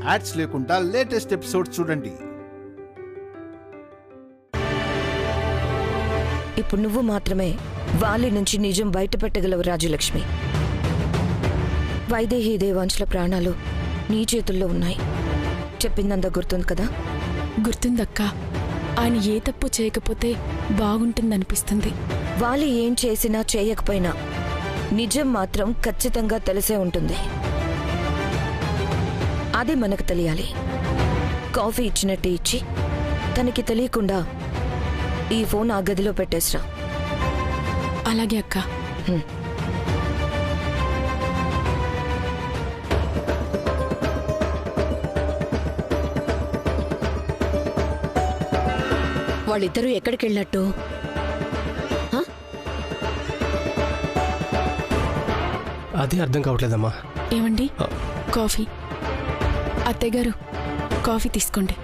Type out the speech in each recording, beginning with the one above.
Ads లేకుండా latest episodes చూడండి. ఇప్పుడు నువ్వు మాత్రమే వాళ్ళ నుంచి నిజం బయట పెట్టగలవు రాజలక్ష్మి. వైదేహి దేవాంశుల ప్రాణాలు నీ చేతుల్లో ఉన్నాయి. చెప్పిందంతా గుర్తుంది కదా? గుర్తుందక్కా. ఆయన ఏ తప్పు చేయకపోతే బాగుంటుందనిపిస్తుంది. వాళ్ళు ఏం చేసినా చేయకపోయినా నిజం మాత్రం ఖచ్చితంగా తెలిసే ఉంటుంది. అది మనకు తెలియాలి. కాఫీ ఇచ్చినట్టు ఇచ్చి తనకి తెలియకుండా ఈ ఫోన్ ఆ గదిలో పెట్టేసిరా. అలాగే అక్క. వాళ్ళిద్దరూ ఎక్కడికి వెళ్ళినట్టు? అదే అర్థం కావట్లేదమ్మా. ఏమండి, కాఫీ. అత్తయ్య గారు, కాఫీ తీసుకోండి.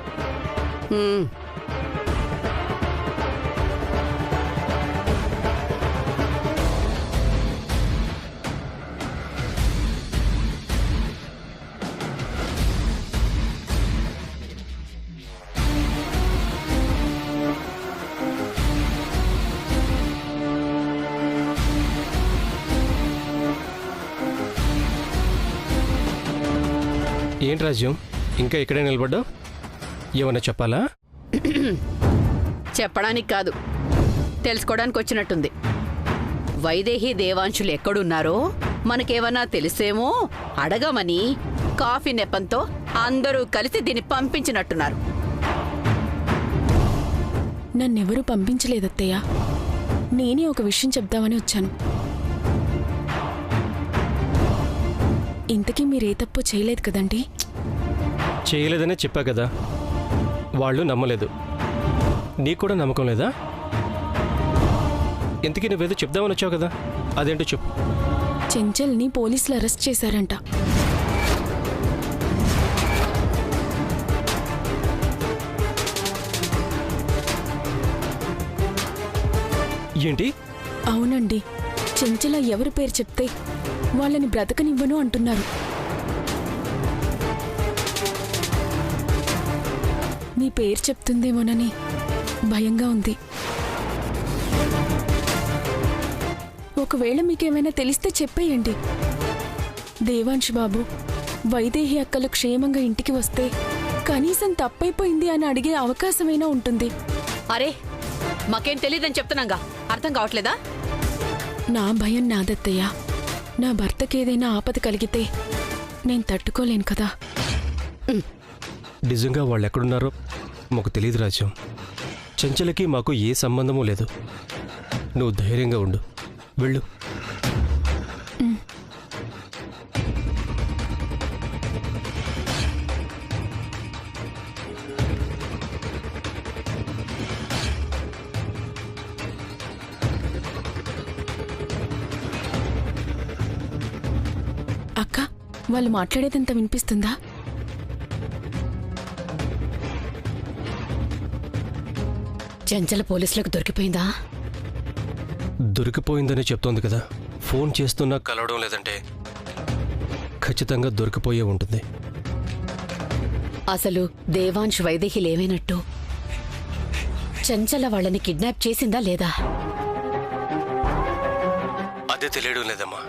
ఏంటి రాజ్యం, ఇంకా ఇక్కడే నిలబడ్డావు? ఏమన్నా చెప్పాలా? చెప్పడానికి కాదు, తెలుసుకోవడానికి వచ్చినట్టుంది. వైదేహి దేవాంశులు ఎక్కడున్నారో మనకేమన్నా తెలిసేమో అడగమని కాఫీ నెపంతో అందరూ కలిసి దీన్ని పంపించినట్టున్నారు. నన్నెవరూ పంపించలేదత్తయ్య. నేనే ఒక విషయం చెప్దామని వచ్చాను. ఇంతకీ మీరే తప్పు చేయలేదు కదండి? చేయలేదనే చెప్పా కదా. వాళ్ళు నమ్మలేదు. నీకు కూడా నమ్మకం లేదా? ఇంతకీ నువ్వేదో చెప్దామని వచ్చావు కదా, అదేంటో చెప్పు. చెంచల్ని పోలీసులు అరెస్ట్ చేశారంట. ఏంటి? అవునండి. చెంచల ఎవరి పేరు చెప్తే వాళ్ళని బ్రతకనివ్వను అంటున్నారు. మీ పేరు చెప్తుందేమోనని భయంగా ఉంది. ఒకవేళ మీకేమైనా తెలిస్తే చెప్పేయండి. దేవాంశ్ బాబు, వైదేహి అక్కలు క్షేమంగా ఇంటికి వస్తే కనీసం తప్పైపోయింది అని అడిగే అవకాశమైనా ఉంటుంది. అరే, మాకేం తెలియదని చెప్తున్నాగా, అర్థం కావట్లేదా? నా భయం నాదత్తయ్య. నా భర్తకేదైనా ఆపద కలిగితే నేను తట్టుకోలేను కదా. నిజంగా వాళ్ళు ఎక్కడున్నారో మాకు తెలియదు రాజ్యం. చెంచలకి మాకు ఏ సంబంధమూ లేదు. నువ్వు ధైర్యంగా ఉండు, వెళ్ళు. అక్క, వాళ్ళు మాట్లాడేదంతా వినిపిస్తుందా? చెంచల పోలీసులకు దొరికిపోయిందా? దొరికిపోయిందని చెప్తోంది కదా. ఫోన్ చేస్తున్నా కలవడం లేదంటే ఖచ్చితంగా దొరికిపోయే ఉంటుంది. అసలు దేవాంశ్ వైదేహిలు ఏమైనట్టు? చెంచల వాళ్ళని కిడ్నాప్ చేసిందా లేదా? అదే తెలియడం లేదమ్మా.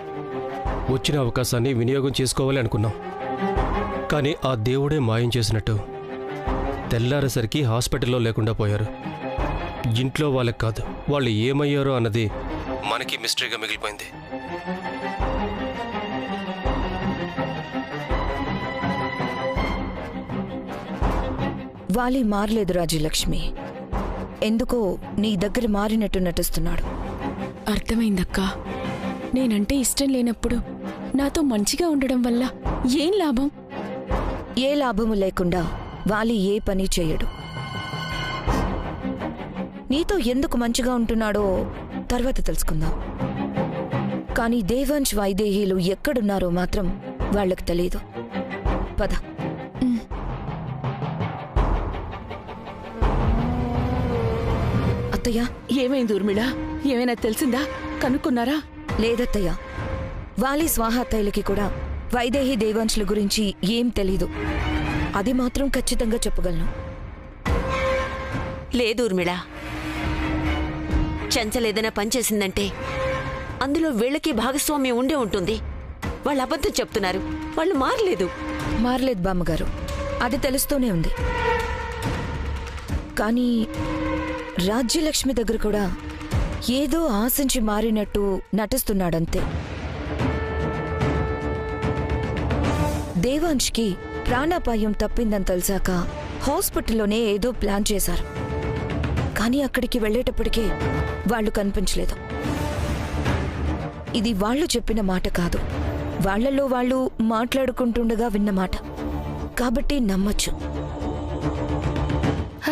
వచ్చిన అవకాశాన్ని వినియోగం చేసుకోవాలి అనుకున్నాం. కానీ ఆ దేవుడే మాయం చేసినట్టు తెల్లారేసరికి హాస్పిటల్లో లేకుండా పోయారు. ఇంట్లో వాళ్ళకి కాదు, వాళ్ళు ఏమయ్యారో అన్నది మనకి మిస్టరీగా మిగిలిపోయింది. వాలి మారలేదు రాజ్యలక్ష్మి. ఎందుకో నీ దగ్గర మారినట్టు నటిస్తున్నాడు. అర్థమైందక్కా. నేనంటే ఇష్టం లేనప్పుడు నాతో మంచిగా ఉండడం వల్ల ఏం లాభం? ఏ లాభము లేకుండా వాలి ఏ పని చేయడు. నీతో ఎందుకు మంచిగా ఉంటున్నాడో తర్వాత తెలుసుకుందాం. కానీ దేవాంశ్ వైదేహీలు ఎక్కడున్నారో మాత్రం వాళ్లకు తెలీదు. పద. అత్తయ్య, ఏమైంది ఊర్మిళ? ఏమైనా తెలిసిందా? కనుక్కున్నారా? లేదత్తయ్య. వాలి స్వాహాత్తయ్యలకి కూడా వైదేహి దేవాంశుల గురించి ఏం తెలీదు. అది మాత్రం ఖచ్చితంగా చెప్పగలను. లేదు ఊర్మిళ, చంచల్ ఏదైనా పనిచేసిందంటే అందులో వీళ్ళకి భాగస్వామ్యం ఉండే ఉంటుంది. వాళ్ళు అబద్ధం చెప్తున్నారు, వాళ్ళు మారలేదు. మారలేదు బామ్మగారు, అది తెలుస్తూనే ఉంది. కానీ రాజ్యలక్ష్మి దగ్గర కూడా ఏదో ఆశించి మారినట్టు నటిస్తున్నాడంతే. దేవాంష్కి ప్రాణాపాయం తప్పిందని తెలిసాక హాస్పిటల్లోనే ఏదో ప్లాన్ చేశారు. కానీ అక్కడికి వెళ్లేటప్పటికే వాళ్ళు కనిపించలేదు. ఇది వాళ్ళు చెప్పిన మాట కాదు, వాళ్లలో వాళ్ళు మాట్లాడుకుంటుండగా విన్న మాట. కాబట్టి నమ్మచ్చు.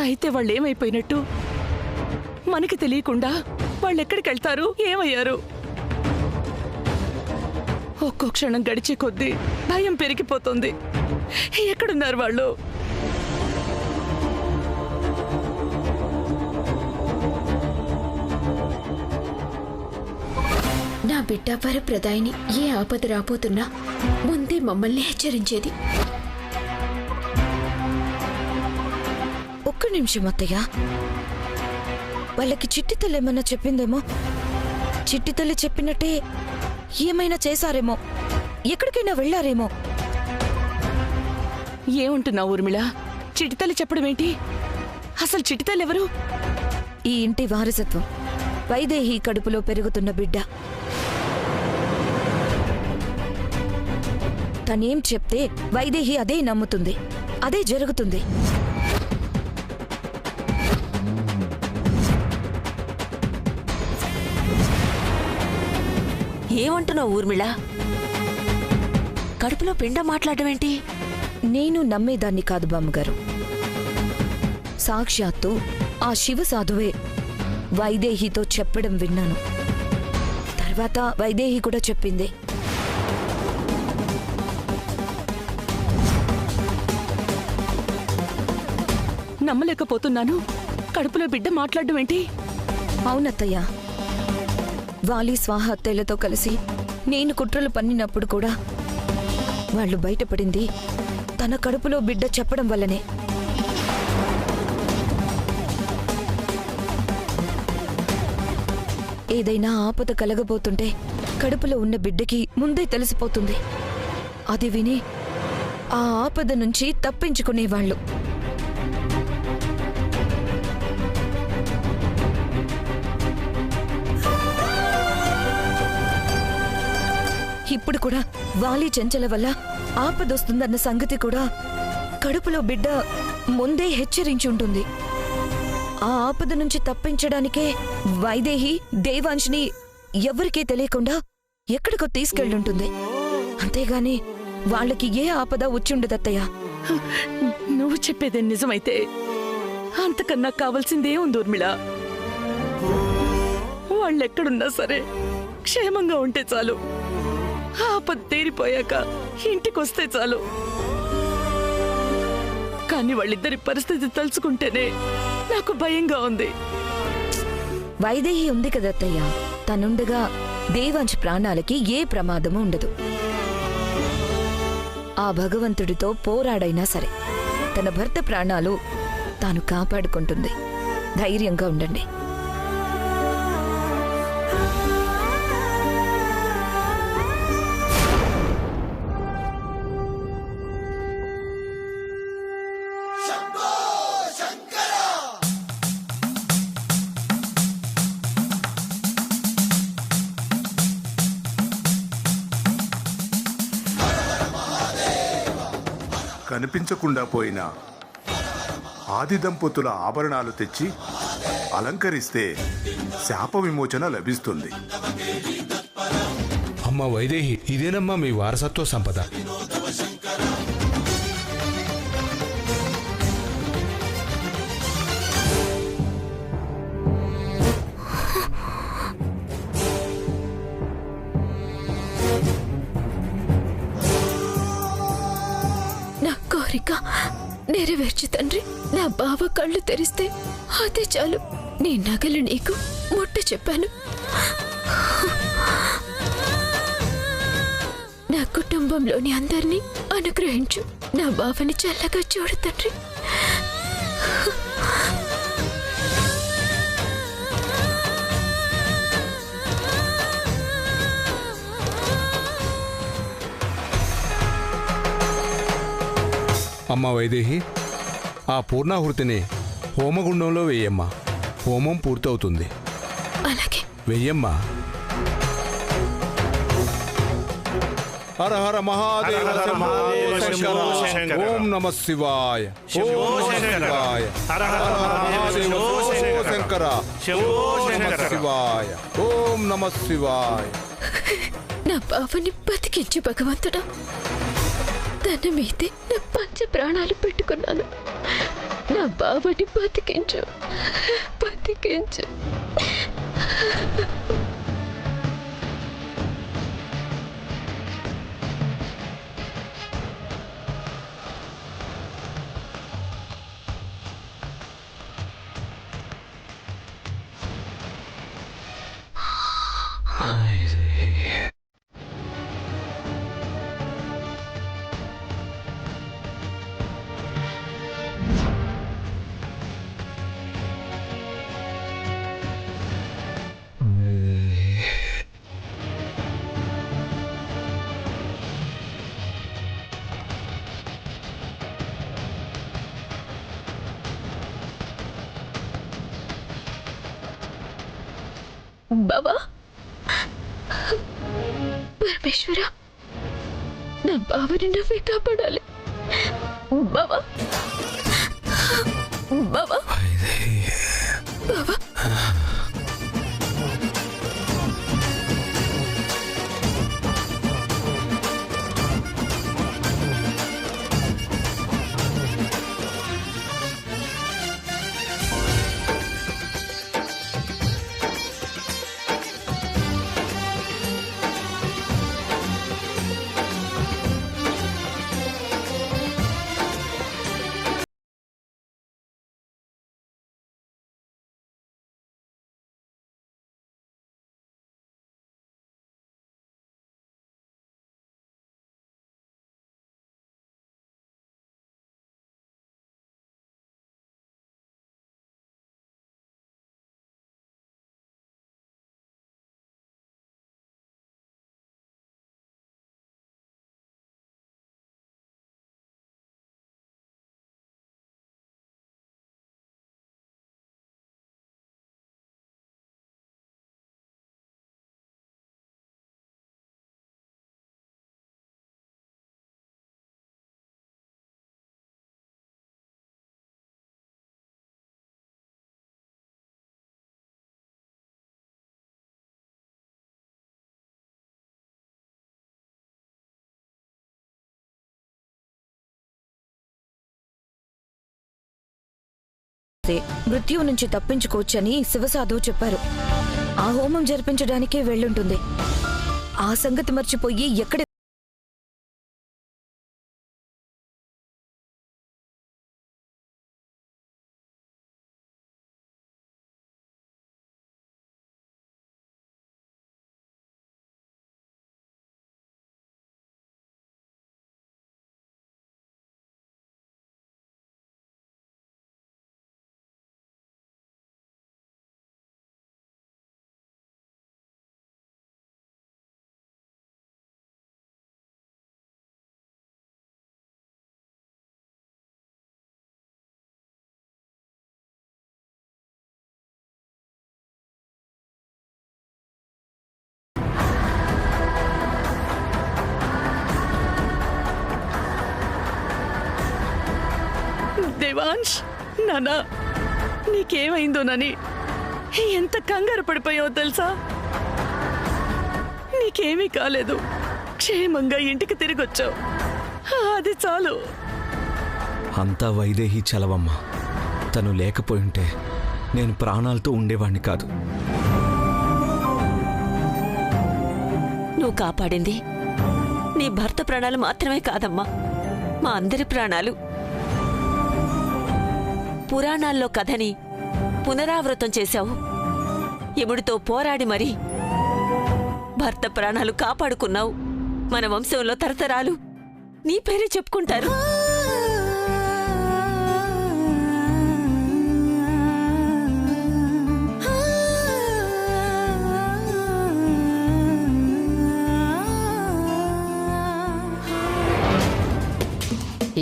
అయితే వాళ్ళు ఏమైపోయినట్టు? మనకి తెలియకుండా వాళ్ళెక్కడికి వెళ్తారు, ఏమయ్యారు? ఒక్కో క్షణం గడిచే కొద్దీ భయం పెరిగిపోతుంది. ఎక్కడున్నారు వాళ్ళు? నా బిడ్డ వరప్రదాయిని ఏ ఆపద రాబోతున్నా ముందే మమ్మల్ని హెచ్చరించేది. ఒక్క నిమిషం అత్తయ్య, వాళ్ళకి చిట్టి తల్లి ఏమన్నా చెప్పిందేమో. చిట్టి తల్లి చెప్పినట్టే ఏమైనా చేశారేమో, ఎక్కడికైనా వెళ్లారేమో. ఏముంటున్నావు ఊర్మిళ? చిటితల్లి చెప్పడం ఏంటి? అసలు చిటితల్లి ఎవరు? ఈ ఇంటి వారసత్వం, వైదేహి కడుపులో పెరుగుతున్న బిడ్డ. తనేం చెప్తే వైదేహి అదే నమ్ముతుంది, అదే జరుగుతుంది. ఏమంటున్నావు ఊర్మిళ? కడుపులో పిండ మాట్లాడడం ఏంటి? నేను నమ్మేదాన్ని కాదు బామ్మగారు. సాక్షాత్తు ఆ శివ సాధువే వైదేహితో చెప్పడం విన్నాను. తర్వాత వైదేహి కూడా చెప్పింది. నమ్మలేకపోతున్నాను. కడుపులో బిడ్డ మాట్లాడడం ఏంటి? అవునత్తయ్య, వాలి స్వాహ అత్తయ్యలతో కలిసి నేను కుట్రలు పన్నినప్పుడు కూడా వాళ్ళు బయటపడింది తన కడుపులో బిడ్డ చెప్పడం వల్లనే. ఏదైనా ఆపద కలగబోతుంటే కడుపులో ఉన్న బిడ్డకి ముందే తెలిసిపోతుంది. అది విని ఆ ఆపద నుంచి తప్పించుకునేవాళ్ళు. ఇప్పుడు కూడా వాలి చెంచల వల్ల ఆపదొస్తుందన్న సంగతి కూడా కడుపులో బిడ్డ ముందే హెచ్చరించుంటుంది. ఆ ఆపద నుంచి తప్పించడానికే వైదేహి దేవాంష్ని ఎవరికీ తెలియకుండా ఎక్కడికో తీసుకెళ్ళుంటుంది. అంతేగాని వాళ్ళకి ఏ ఆపద వచ్చుండదత్తయ్య. నువ్వు చెప్పేదే నిజమైతే అంతకన్నా కావాల్సిందే ఉంది ఊర్మిళ. వాళ్ళెక్కడున్నా సరే క్షేమంగా ఉంటే చాలు. ఆపద తీరిపోయాక ఇంటికొస్తే చాలు. కానీ వాళ్ళిద్దరి పరిస్థితి తలుచుకుంటేనే నాకు భయంగా ఉంది. వైదేహి ఉంది కదత్తయ్య, తనుండగా దేవాంశ్ ప్రాణాలకి ఏ ప్రమాదము ఉండదు. ఆ భగవంతుడితో పోరాడైనా సరే తన భర్త ప్రాణాలు తాను కాపాడుకుంటుంది. ధైర్యంగా ఉండండి. కనిపించకుండా పోయిన ఆది దంపతుల ఆభరణాలు తెచ్చి అలంకరిస్తే శాప విమోచన లభిస్తుంది. అమ్మ వైదేహి, ఇదేనమ్మా మీ వారసత్వ సంపద. నెరవేర్చు తండ్రి. నా బావ కళ్ళు తెరిస్తే అదే చాలు. నీ నగలు నీకు ముట్ట చెప్పాను. నా కుటుంబంలోని అందరినీ అనుగ్రహించు. నా బావని చల్లగా చూడు తండ్రి. అమ్మ వైదేహి, ఆ పూర్ణాహుతిని హోమగుండంలో వెయ్యమ్మా. హోమం పూర్తవుతుంది. అలాగే. వెయ్యమ్మా. హర హర మహాదేవ శంకర. ఓం నమ శివాయ. ఓం నమ శివాయ. హర హర మహాదేవ శంకర. ఓం నమ శివాయ. ఓం నమ శివాయ. నా బావని బతికించు భగవంతుడా. తన మీదే నా పంచ ప్రాణాలు పెట్టుకున్నాను. నా బావని బతికించు, బతికించు. బాబా, పరమేశ్వర, నా బావని నువ్వే కాపాడాలి. బాబా, బాబా, బాబా. మృత్యువు నుంచి తప్పించుకోవచ్చని శివసాధువు చెప్పారు. ఆ హోమం జరిపించడానికే వెళ్ళుంటుంది. ఆ సంగతి మర్చిపోయి ఎక్కడ దేవాంశ్, నానా, నీకేమైందోనని ఎంత కంగారు పడిపోయావో తెలుసా? నీకేమీ కాలేదు. క్షేమంగా ఇంటికి తిరిగొచ్చావు. అది చాలు. అంతా వైదేహి చలవమ్మ. తను లేకపోయింటే నేను ప్రాణాలతో ఉండేవాణ్ణి కాదు. నువ్వు కాపాడింది నీ భర్త ప్రాణాలు మాత్రమే కాదమ్మా, మా అందరి ప్రాణాలు. పురాణాల్లో కథని పునరావృతం చేశావు. యముడితో పోరాడి మరి భర్త ప్రాణాలు కాపాడుకున్నావు. మన వంశంలో తరతరాలు నీ పేరే చెప్పుకుంటారు.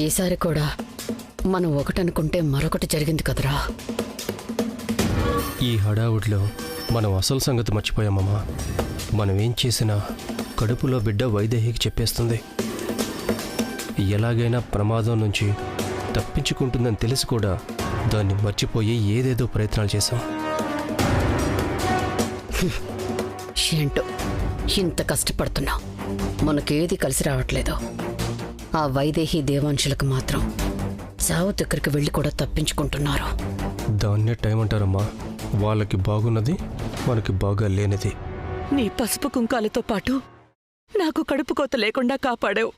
ఈసారి కూడా మనం ఒకటనుకుంటే మరొకటి జరిగింది కదరా. ఈ హడావుడిలో మనం అసలు సంగతి మర్చిపోయామమ్మా. మనం ఏం చేసినా కడుపులో బిడ్డ వైదేహికి చెప్పేస్తుంది. ఎలాగైనా ప్రమాదం నుంచి తప్పించుకుంటుందని తెలిసి కూడా దాన్ని మర్చిపోయి ఏదేదో ప్రయత్నాలు చేశాం. ఏంటో ఇంత కష్టపడుతున్నాం, మనకేది కలిసి రావట్లేదు. ఆ వైదేహి దేవాంశులకు మాత్రం సావు దగ్గరికి వెళ్ళి కూడా తప్పించుకుంటున్నారు. దాన్నే టైం అంటారమ్మా. వాళ్ళకి బాగున్నది, మనకి బాగా లేనిది. నీ పసుపు కుంకాలతో పాటు నాకు కడుపు కోత లేకుండా కాపాడావు.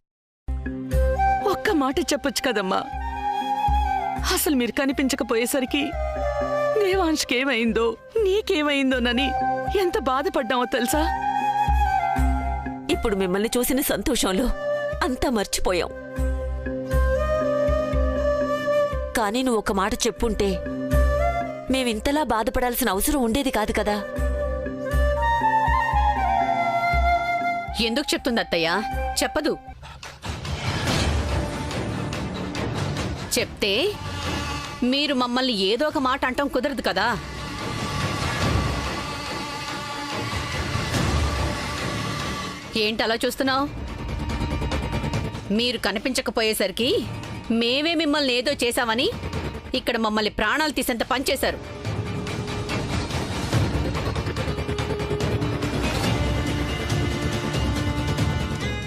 ఒక్క మాట చెప్పొచ్చు కదమ్మా. అసలు మీరు కనిపించకపోయేసరికి దేవాంష్కేమైందో నీకేమైందోనని ఎంత బాధపడ్డామో తెలుసా? ఇప్పుడు మిమ్మల్ని చూసిన సంతోషంలో అంతా మర్చిపోయాం. కానీ నువ్వు ఒక మాట చెప్పుంటే మేమింతలా బాధపడాల్సిన అవసరం ఉండేది కాదు కదా. ఎందుకు చెప్తుంది అత్తయ్య? చెప్పదు. చెప్తే మీరు మమ్మల్ని ఏదో ఒక మాట అంటాం కుదరదు కదా. ఏంటి అలా చూస్తున్నావు? మీరు కనిపించకపోయేసరికి మేమే మిమ్మల్ని ఏదో చేశామని ఇక్కడ మమ్మల్ని ప్రాణాలు తీసేంత పనిచేశారు.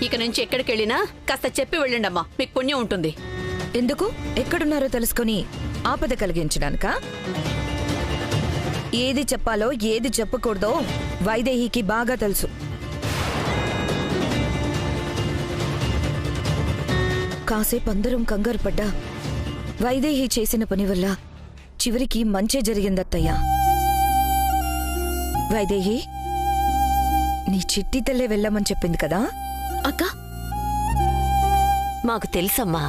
ఇక నుంచి ఎక్కడికెళ్ళినా కాస్త చెప్పి వెళ్ళండమ్మా, మీకు పుణ్యం ఉంటుంది. ఎందుకు? ఎక్కడున్నారో తెలుసుకొని ఆపద కలిగించడానికా? ఏది చెప్పాలో ఏది చెప్పకూడదో వైదేహికి బాగా తెలుసు. కాసేపు అందరం కంగారు పడ్డా వైదేహి చేసిన పని వల్ల చివరికి మంచే జరిగిందత్తయ్యా. వైదేహి, నీ చిట్టి తల్లే వెళ్ళమని చెప్పింది కదా అక్క. మాకు తెలుసమ్మా,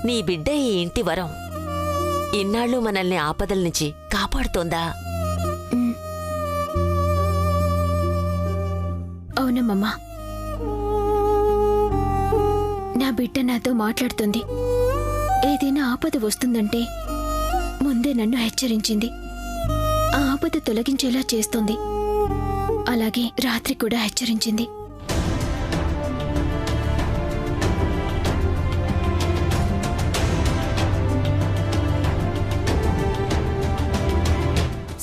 నీ బిడ్డ ఈ ఇంటి వరం. ఇన్నాళ్ళు మనల్ని ఆపదల నుంచి కాపాడుతోందా? అవునమ్మా, నా బిడ్డ నాతో మాట్లాడుతుంది. ఏదైనా ఆపద వస్తుందంటే ముందే నన్ను హెచ్చరించింది. ఆ ఆపద తొలగించేలా చేస్తుంది. అలాగే రాత్రి కూడా హెచ్చరించింది.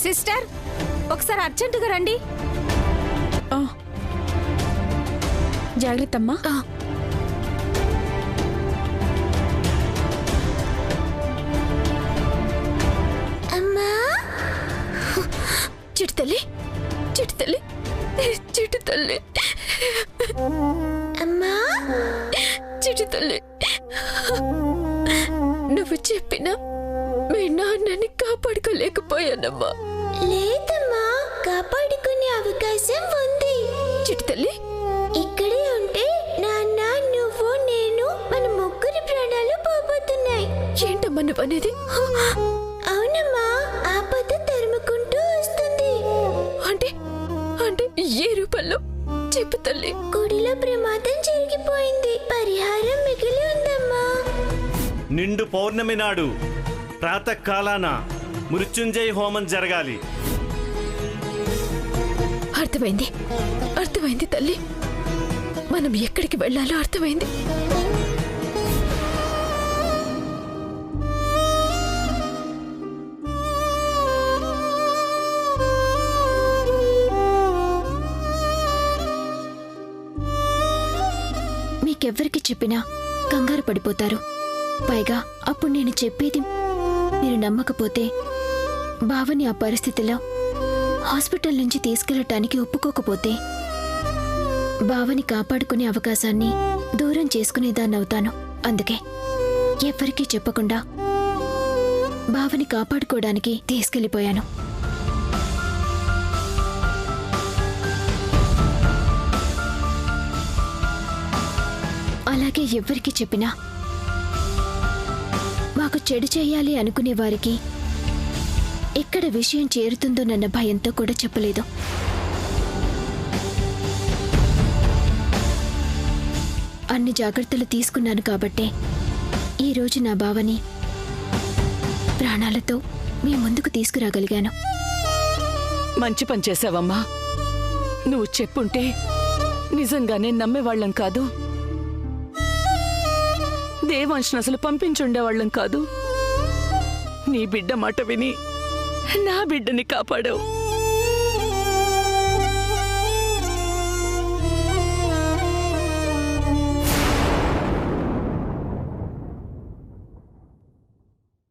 సిస్టర్, ఒకసారి అర్జెంటుగా రండి. జాగ్రత్తమ్మా. అమ్మా, చిట్టు తల్లి, చిట్టు తల్లి, చిట్టు తల్లి, అమ్మా, చిట్టు తల్లి, నువ్వు చెప్పినా మీ నాన్నని కాపాడుకోలేకపోయానమ్మా. లేదమ్మా, కాపాడుకునే అవకాశం ఉంది. చిట్టు తల్లి, ఇక్కడే ఉంటే నాన్న, నువ్వు, నేను, మన ముగ్గురి ప్రాణాలు పోబోతున్నాయి. ఏంటమ్మా నువ్వు అనేది? అవునమ్మా, ఆపద తరుముకుంటూ వస్తుంది. అంటే అంటే ఏ రూపంలో చెప్పు తల్లి. గుడిలో ప్రమాదం జరిగిపోయింది, పరిహారం మిగిలి ఉందమ్మా. నిండు పౌర్ణమి నాడు ప్రాతకాలాన మృత్యుంజయ హోమం జరగాలి. అర్థమైంది, అర్థమైంది తల్లి. మనం ఎక్కడికి వెళ్ళాలో అర్థమైంది. మీకెవ్వరికి చెప్పినా కంగారు పడిపోతారు. పైగా అప్పుడు నేను చెప్పేది మీరు నమ్మకపోతే బావని ఆ పరిస్థితిలో హాస్పిటల్ నుంచి తీసుకెళ్లటానికి ఒప్పుకోకపోతే బావని కాపాడుకునే అవకాశాన్ని దూరం చేసుకునేదాన్నవుతాను. అందుకే ఎవ్వరికీ చెప్పకుండా బావని కాపాడుకోవడానికి తీసుకెళ్లిపోయాను. అలాగే ఎవ్వరికి చెప్పినా మాకు చెడు చేయాలి అనుకునే వారికి ఎక్కడ విషయం చేరుతుందోనన్న భయంతో కూడా చెప్పలేదు. అన్ని జాగ్రత్తలు తీసుకున్నాను కాబట్టే ఈరోజు నా బావని ప్రాణాలతో మీ ముందుకు తీసుకురాగలిగాను. మంచి పని చేశావమ్మా. నువ్వు చెప్పుంటే నిజంగానే నమ్మేవాళ్ళం కాదు. దేవాంశను అసలు పంపించుండేవాళ్ళం కాదు. నీ బిడ్డ మాట విని నా బిడ్డని కాపాడావు.